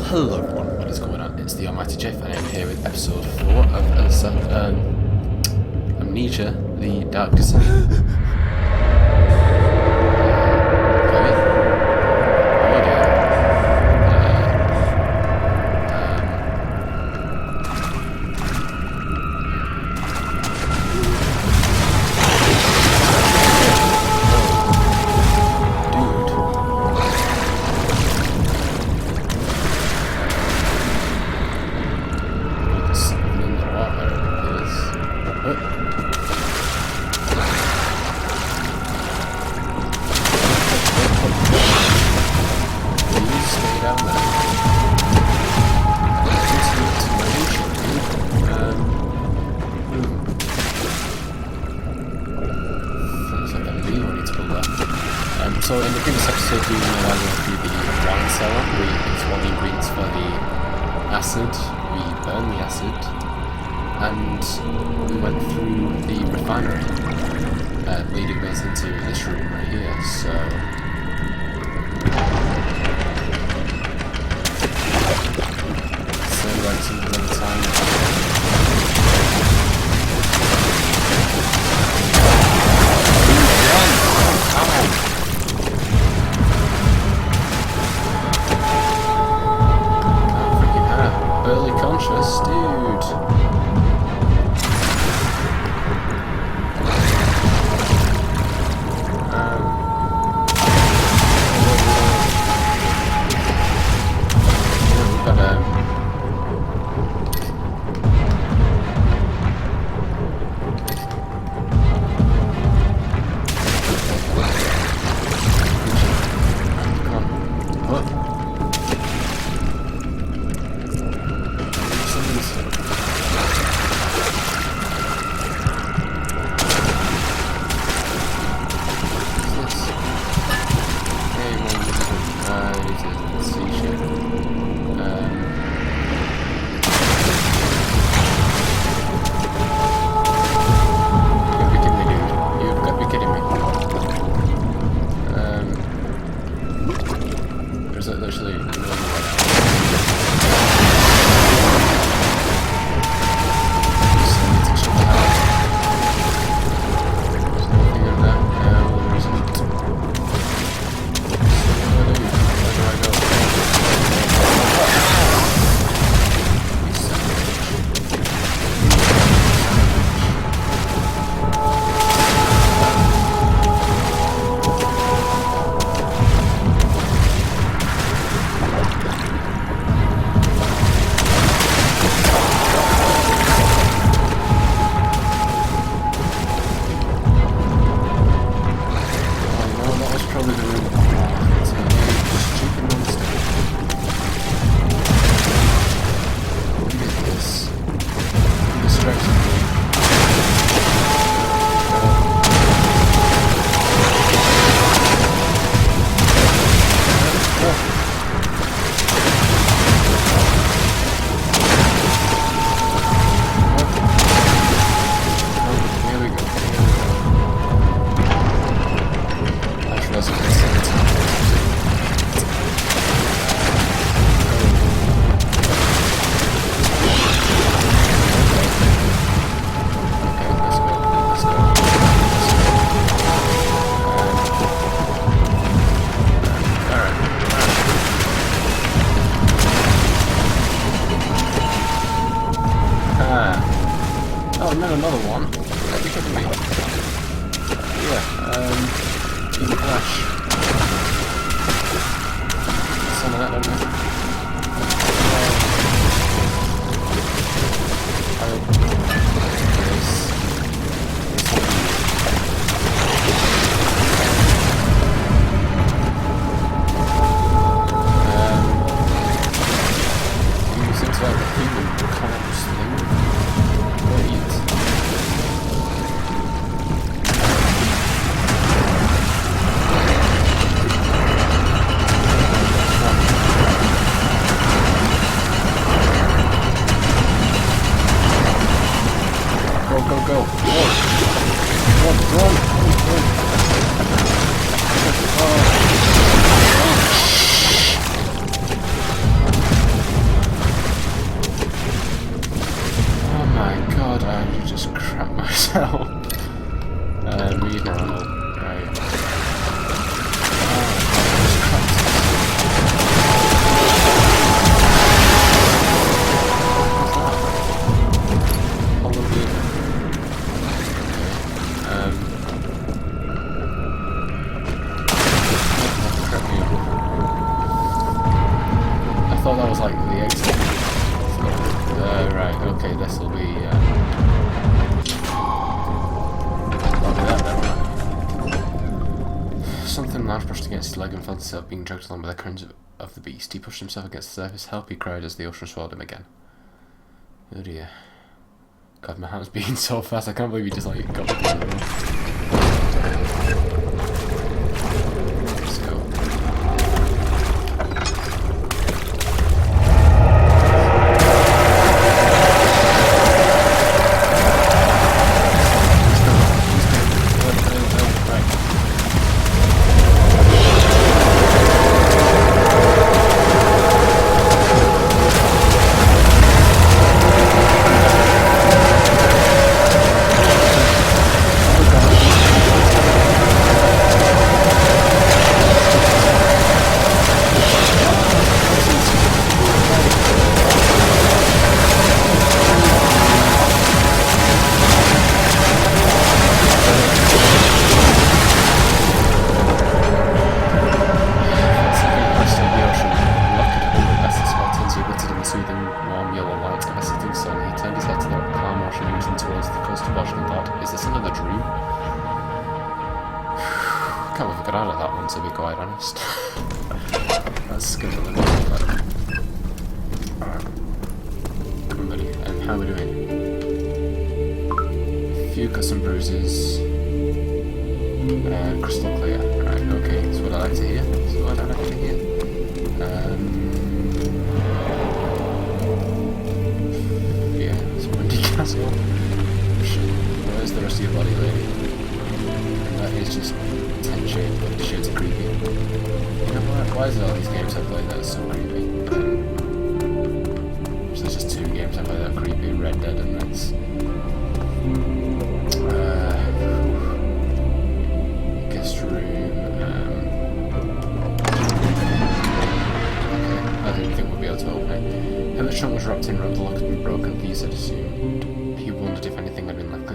Hello everyone, what is going on? It's the unwanted Geoff and I'm here with episode 4 of Amnesia, the Dark Descent. So in the previous episode we went through the wine cellar. We picked all the ingredients for the acid, we burned the acid, and we went through the refinery, leading us into this room right here. So like something at a time. Barely conscious, dude. Another one. Are you kidding me? Yeah, in flash. Some of that, don't we? Seems like a human collapse thing. hell? We need more ammo. Right. I thought that was like the exit. Right, okay, this will be that'll be that then, right? Something large brushed against his leg and felt himself being dragged along by the current of the beast. He pushed himself against the surface. Help, he cried as the ocean swallowed him again. Oh dear. God, my hand's beating so fast, I can't believe he just like got me. Let's go. To be quite honest. That's good. Alright. Come on, buddy. And how are we doing? A few cuts and bruises. Crystal clear. Right, okay. That's what I like to hear. Yeah, it's a windy castle. Where's the rest of your body, lady? That is just shaped, but the shades are creepy. You know why is it all these games I play that are so creepy? So there's just two games I play that are creepy, Red Dead and this. Guest room, okay, I didn't think we'd be able to open it. The trunk was wrapped in the locked and broken piece, I'd assumed. He wondered if anything had been left,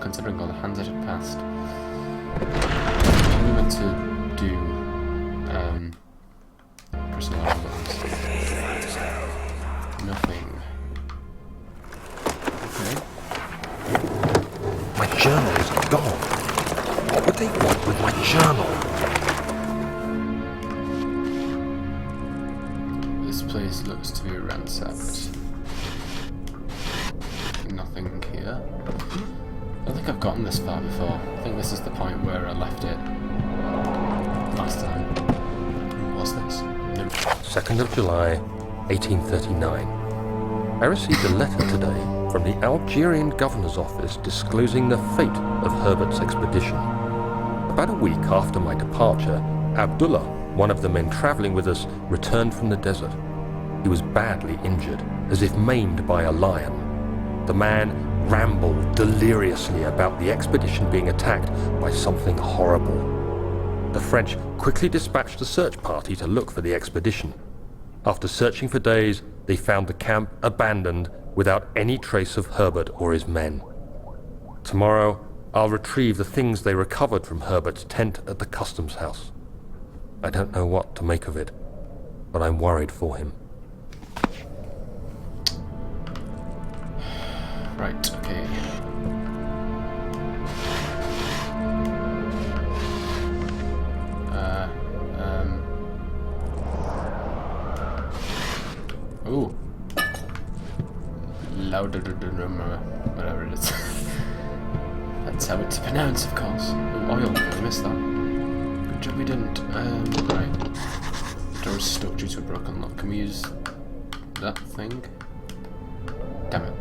considering all the hands it had passed. We meant to do personal albums. Nothing. Okay. My journal is gone. What would they want with my journal? This place looks to be ransacked. Nothing here. I don't think I've gotten this far before. I think this is the point where I left it last time. What's this? No. 2nd of July, 1839. I received a letter today from the Algerian governor's office disclosing the fate of Herbert's expedition. About a week after my departure, Abdullah, one of the men traveling with us, returned from the desert. He was badly injured, as if maimed by a lion. The man rambled deliriously about the expedition being attacked by something horrible. The French quickly dispatched a search party to look for the expedition. After searching for days, they found the camp abandoned without any trace of Herbert or his men. Tomorrow, I'll retrieve the things they recovered from Herbert's tent at the customs house. I don't know what to make of it, but I'm worried for him. Right, okay. Ooh. Louder, whatever it is. That's how it's pronounced, of course. Ooh, oil, I missed that. Good job we didn't. Right. Door's stuck due to a broken lock. Can we use that thing? Damn it.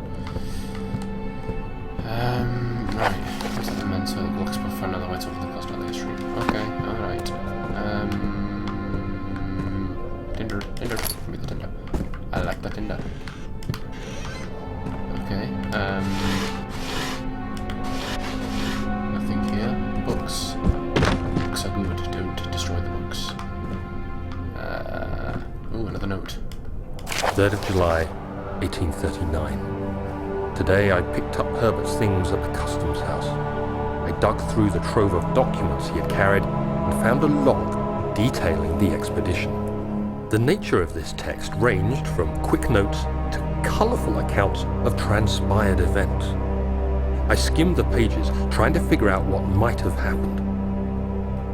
Right. What's the mental looks for another way to open the cost on the stream. Okay, alright. Tinder. Give me the Tinder. I like the Tinder. Okay, note. 3rd of July, 1839. Today I picked up Herbert's things at the customs house. I dug through the trove of documents he had carried and found a log detailing the expedition. The nature of this text ranged from quick notes to colourful accounts of transpired events. I skimmed the pages, trying to figure out what might have happened.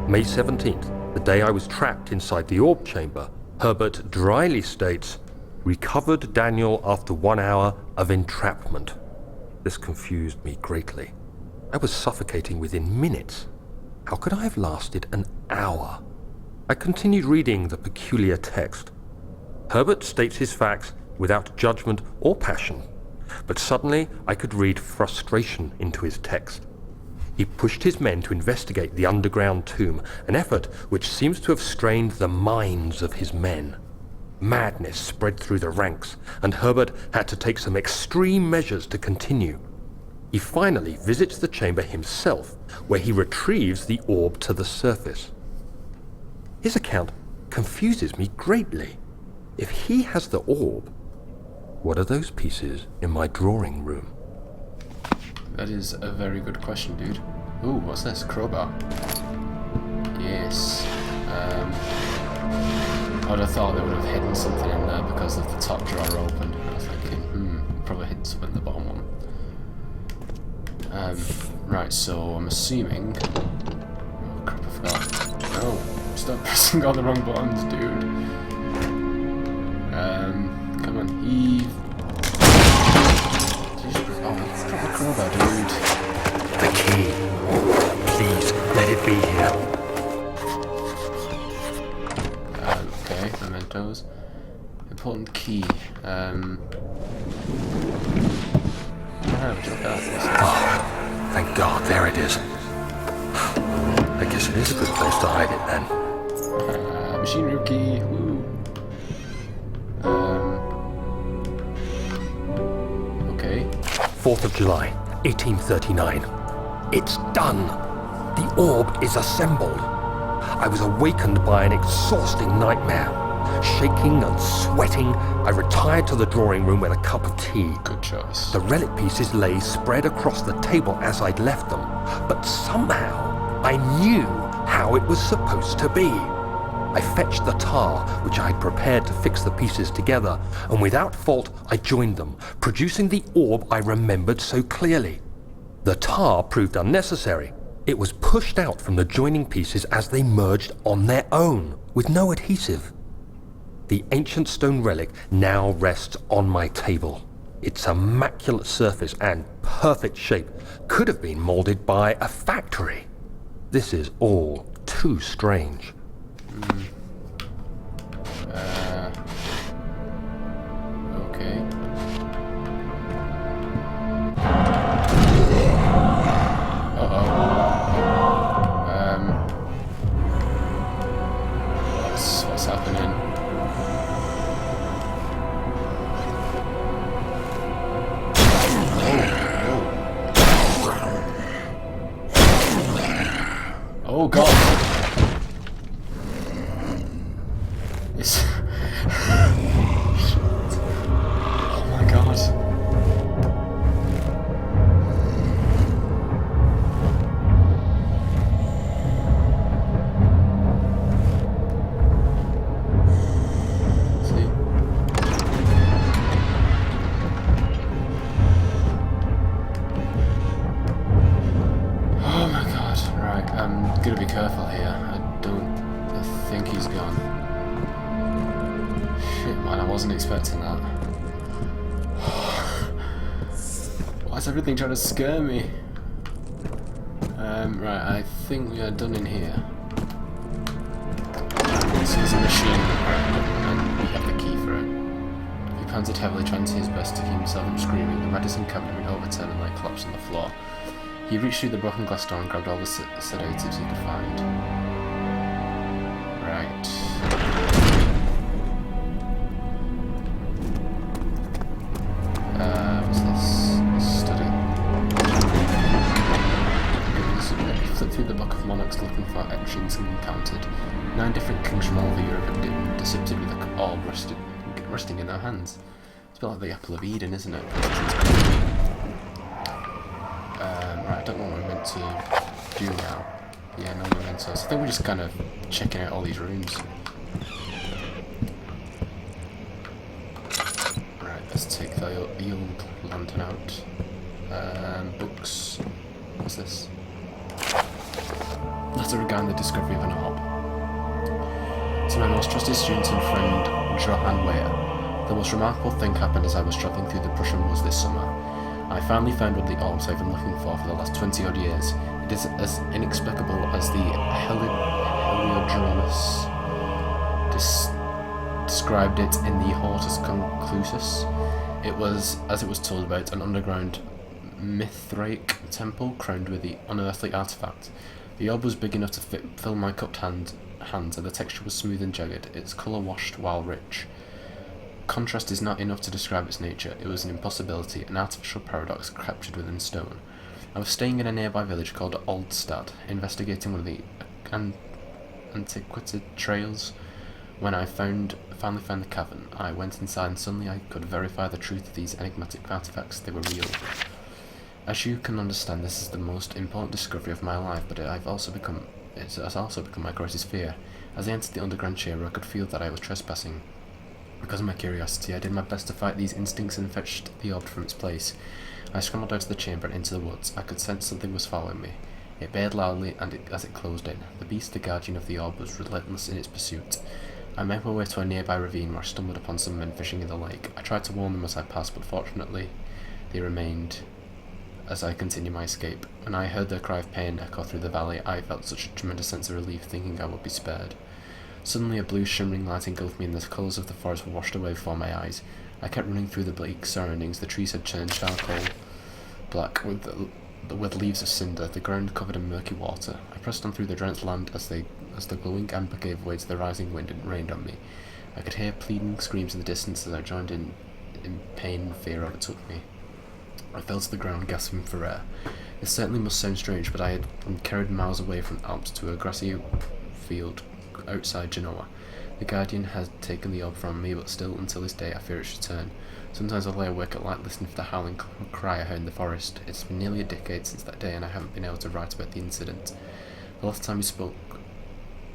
May 17th, the day I was trapped inside the orb chamber, Herbert dryly states, "Recovered Daniel after 1 hour of entrapment." This confused me greatly. I was suffocating within minutes. How could I have lasted an hour? I continued reading the peculiar text. Herbert states his facts without judgment or passion, but suddenly I could read frustration into his text. He pushed his men to investigate the underground tomb, an effort which seems to have strained the minds of his men. Madness spread through the ranks, and Herbert had to take some extreme measures to continue. He finally visits the chamber himself, where he retrieves the orb to the surface. His account confuses me greatly. If he has the orb, what are those pieces in my drawing room? That is a very good question, dude. Ooh, what's this? Crowbar. Yes. I would have thought they would have hidden something in there because of the top drawer open. I was thinking, probably hidden something in the bottom one. Right, so I'm assuming... Oh crap, I forgot. No, stop pressing all the wrong buttons, dude. Come on, heave. Oh, drop the crowbar, dude. The key. Please, let it be here. Okay, mementos. Important key. Oh, thank God, there it is. I guess it is a good place to hide it then. Machinery key. Woo. Okay. 4th of July, 1839. It's done. The orb is assembled. I was awakened by an exhausting nightmare. Shaking and sweating, I retired to the drawing room with a cup of tea. Good choice. The relic pieces lay spread across the table as I'd left them, but somehow I knew how it was supposed to be. I fetched the tar, which I had prepared to fix the pieces together, and without fault I joined them, producing the orb I remembered so clearly. The tar proved unnecessary. It was pushed out from the joining pieces as they merged on their own, with no adhesive. The ancient stone relic now rests on my table. Its immaculate surface and perfect shape could have been molded by a factory. This is all too strange. Okay. What's happening? Oh God! It's... Oh my God! See? Oh my God! Right, I'm gonna be careful here. I think he's gone. Shit, man, I wasn't expecting that. Why is everything trying to scare me? Right, I think we are done in here. This is a machine, and we have the key for it. He panted heavily, trying his best to keep himself from screaming. The medicine cabinet went overturned and lay collapsed on the floor. He reached through the broken glass door and grabbed all the sedatives he could find. Right. What's this? Study. He flipped through the book of monarchs looking for etchings and encountered 9 different kings from all over Europe depicted with the orb rested resting in our hands. It's a bit like the apple of Eden, isn't it? Right, I don't know what we're meant to do now. Yeah, no mementos. I think we're just kind of checking out all these rooms. Right, let's take the old lantern out. Books. What's this? Letter regarding the discovery of an orb. To my most trusted student and friend, Johann Weyer, the most remarkable thing happened as I was travelling through the Prussian woods this summer. I finally found one of the orbs I've been looking for the last 20 odd years. It is as inexplicable as the Heliodromus described it in the Hortus Conclusus. It was, as it was told about, an underground Mithraic temple crowned with the unearthly artifact. The orb was big enough to fill my cupped hands, and the texture was smooth and jagged, its colour washed while rich. Contrast is not enough to describe its nature. It was an impossibility, an artificial paradox captured within stone. I was staying in a nearby village called Oldstad, investigating one of the antiquated trails. When I finally found the cavern, I went inside and suddenly I could verify the truth of these enigmatic artifacts. They were real. As you can understand, this is the most important discovery of my life, but it has also become my greatest fear. As I entered the underground chamber, I could feel that I was trespassing. Because of my curiosity, I did my best to fight these instincts and fetched the orb from its place. I scrambled out of the chamber and into the woods. I could sense something was following me. It bayed loudly as it closed in. The beast, the guardian of the orb, was relentless in its pursuit. I made my way to a nearby ravine where I stumbled upon some men fishing in the lake. I tried to warn them as I passed, but fortunately they remained as I continued my escape. When I heard their cry of pain echo through the valley, I felt such a tremendous sense of relief, thinking I would be spared. Suddenly a blue shimmering light engulfed me and the colours of the forest were washed away before my eyes. I kept running through the bleak surroundings. The trees had turned charcoal black with leaves of cinder, the ground covered in murky water. I pressed on through the drenched land as the glowing amber gave way to the rising wind and rained on me. I could hear pleading screams in the distance as I joined in pain and fear overtook me. I fell to the ground, gasping for air. It certainly must sound strange, but I had been carried miles away from the Alps to a grassy field outside Genoa. The guardian had taken the orb from me, but still, until this day, I fear its return. Sometimes I lay awake at night listening for the howling cry I heard in the forest. It's been nearly a decade since that day, and I haven't been able to write about the incident. The last time we spoke,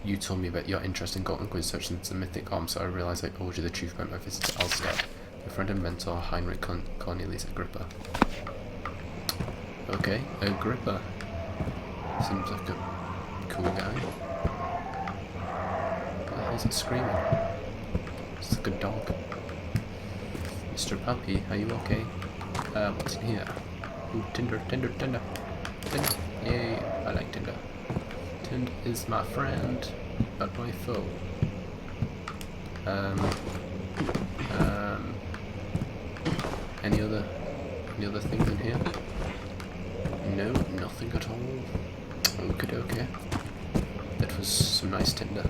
you told me about your interest in Gotland research into the mythic orb, so I realised I owed you the truth about my visit to Alstad. Your friend and mentor, Heinrich Cornelius Agrippa. Okay, Agrippa. Seems like a cool guy. Is it screaming? It's like a dog. Mr. Puppy, are you okay? What's in here? Ooh, Tinder. Tinder. Yay, I like Tinder. Tinder is my friend, but my foe. Any other things in here? No, nothing at all. Okay. That was some nice Tinder.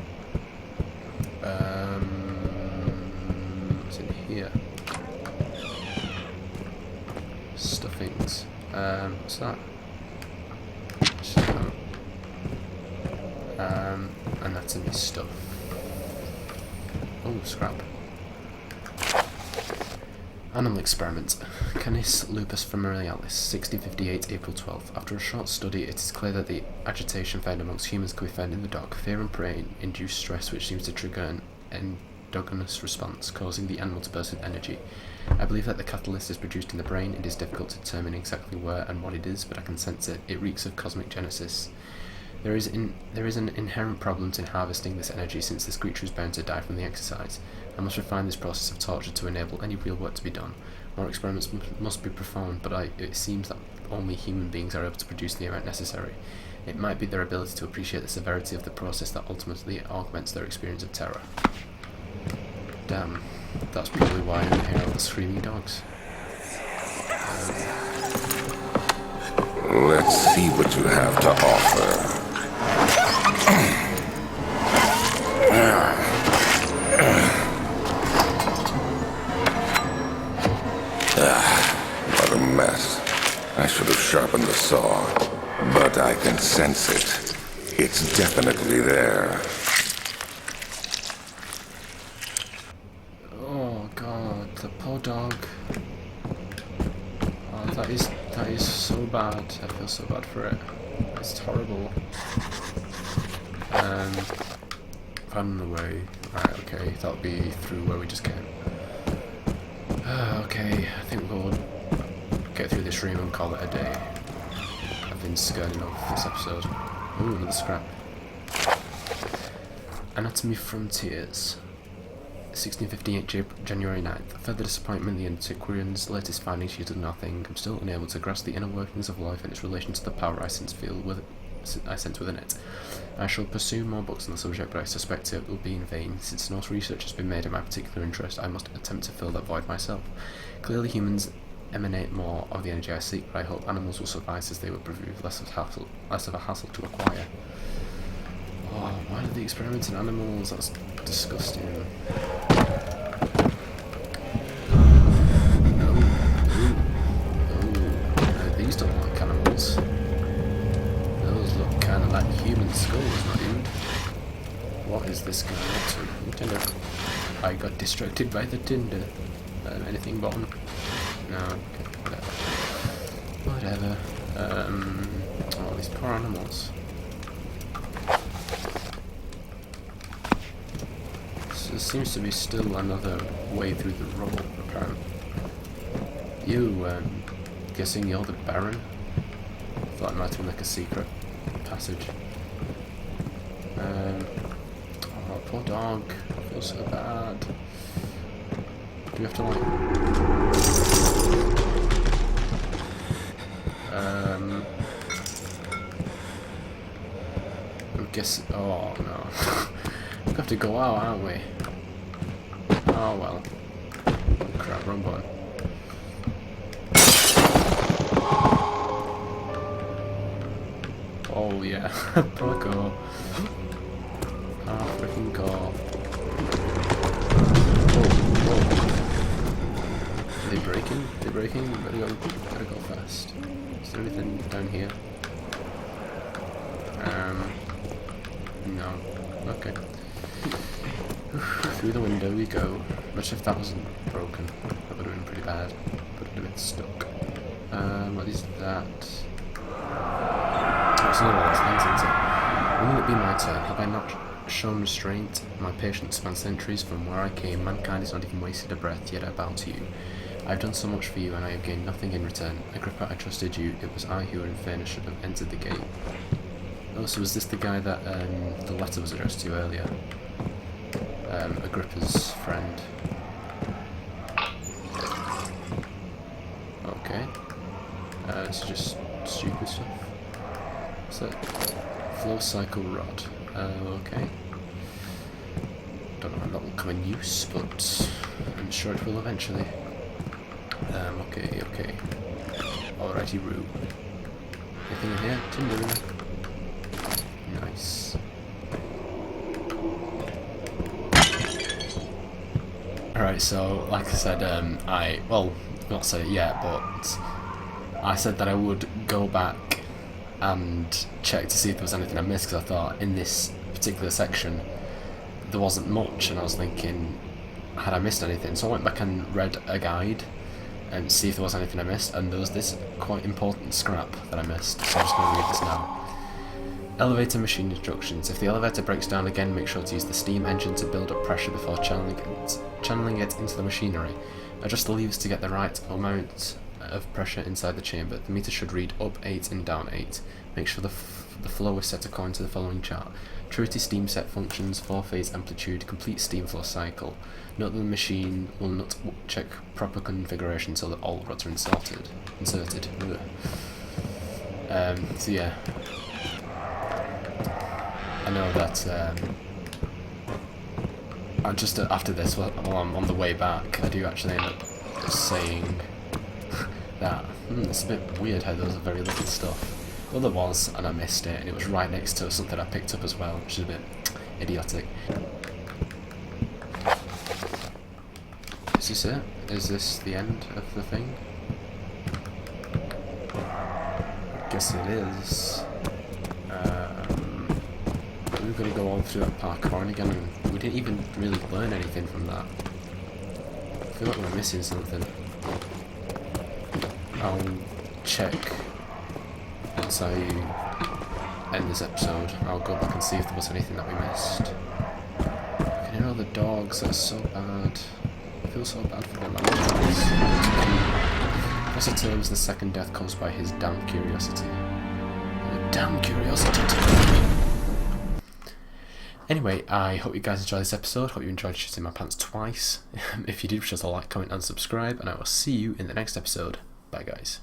What's in here? Stuffings. What's that? And that's in his stuff. Oh, scrap. Animal experiment. Canis lupus familiaris, 1658, April 12th. After a short study, it is clear that the agitation found amongst humans can be found in the dog. Fear and pain induce stress, which seems to trigger an endogenous response, causing the animal to burst with energy. I believe that the catalyst is produced in the brain. It is difficult to determine exactly where and what it is, but I can sense it. It reeks of cosmic genesis. There is an inherent problem in harvesting this energy, since this creature is bound to die from the exercise. I must refine this process of torture to enable any real work to be done. More experiments must be performed, but it seems that only human beings are able to produce the amount necessary. It might be their ability to appreciate the severity of the process that ultimately augments their experience of terror. Damn, that's probably why I hear all the screaming dogs. Let's see what you have to offer. What a mess. I should have sharpened the saw, but I can sense it. It's definitely there. Oh The poor dog. Oh, that is so bad. I feel so bad for it. It's horrible. Run away. Right, okay, that'll be through where we just came. Okay, I think we'll get through this room and call it a day. I've been scared enough this episode. Ooh, another scrap. Anatomy Frontiers. 1658 January 9th. Further disappointment, the antiquarian's latest findings yielded nothing. I'm still unable to grasp the inner workings of life and its relation to the power I sense within it. I shall pursue more books on the subject, but I suspect it will be in vain. Since no research has been made in my particular interest, I must attempt to fill that void myself. Clearly humans emanate more of the energy I seek, but I hope animals will suffice, as they will prove less of a hassle to acquire. Oh, why did they experiment in animals? That's disgusting. These don't look like animals. Those look kind of like human skulls, my dude. What is this guy up to? Tinder. I got distracted by the Tinder. Anything bottom? No, okay, whatever. Oh, these poor animals. So there seems to be still another way through the rubble, apparently. You, guessing you're the Baron? Thought it might have been like a secret passage. Oh, poor dog. I feel so bad. Do we have to like... I guess... Oh, no. We have to go out, aren't we? Oh, well. Crap, wrong button. Oh, yeah. Proco. Oh, freaking go. Whoa. Are they breaking? Are they breaking? Better go fast. Is there anything down here? No. Okay. Through the window we go. Much if that wasn't broken. That would have been pretty bad. Would have been stuck. What is that? It's another one of those things, isn't it? Wouldn't it be my turn? Have I not shown restraint? My patience spans centuries. From where I came, mankind has not even wasted a breath, yet I bow to you. I have done so much for you, and I have gained nothing in return. Agrippa, I trusted you. It was I who, in fairness, should have entered the gate. Oh, so was this the guy that the letter was addressed to earlier? Agrippa's friend. Okay. It's just stupid stuff. What's that? Flow cycle rod. Okay. Don't know when that will come in use, but I'm sure it will eventually. Okay. Alrighty, Roo. Anything in here? Tinder. Nice. Alright, so, like I said, not said it yet, but I said that I would go back and check to see if there was anything I missed, because I thought in this particular section there wasn't much, and I was thinking, had I missed anything? So I went back and read a guide and see if there was anything I missed, and there was this quite important scrap that I missed, so I'm just going to read this now. Elevator machine instructions. If the elevator breaks down again, make sure to use the steam engine to build up pressure before channeling it into the machinery. Adjust the levers to get the right amount of pressure inside the chamber. The meter should read up 8 and down 8. Make sure the flow is set according to the following chart. True-to steam set functions, 4-phase amplitude, complete steam flow cycle. Note that the machine will not check proper configuration until all rods are inserted. So yeah. I know that I just after this, while I'm on the way back, I do actually end up saying that it's a bit weird how there was very little stuff. Well, there was, and I missed it, and it was right next to something I picked up as well, which is a bit idiotic. Is this it? Is this the end of the thing? I guess it is. We're going to go on through that parkour again, and we didn't even really learn anything from that. feel like we're missing something. I'll check once I end this episode. I'll go back and see if there was anything that we missed. I can hear all the dogs, that's so bad. I feel so bad for them. Professor Terms, the second death comes by his damn curiosity. Oh, damn curiosity. Anyway, I hope you guys enjoyed this episode. Hope you enjoyed shitting my pants twice. If you did, be sure to like, comment and subscribe, and I will see you in the next episode. Bye guys.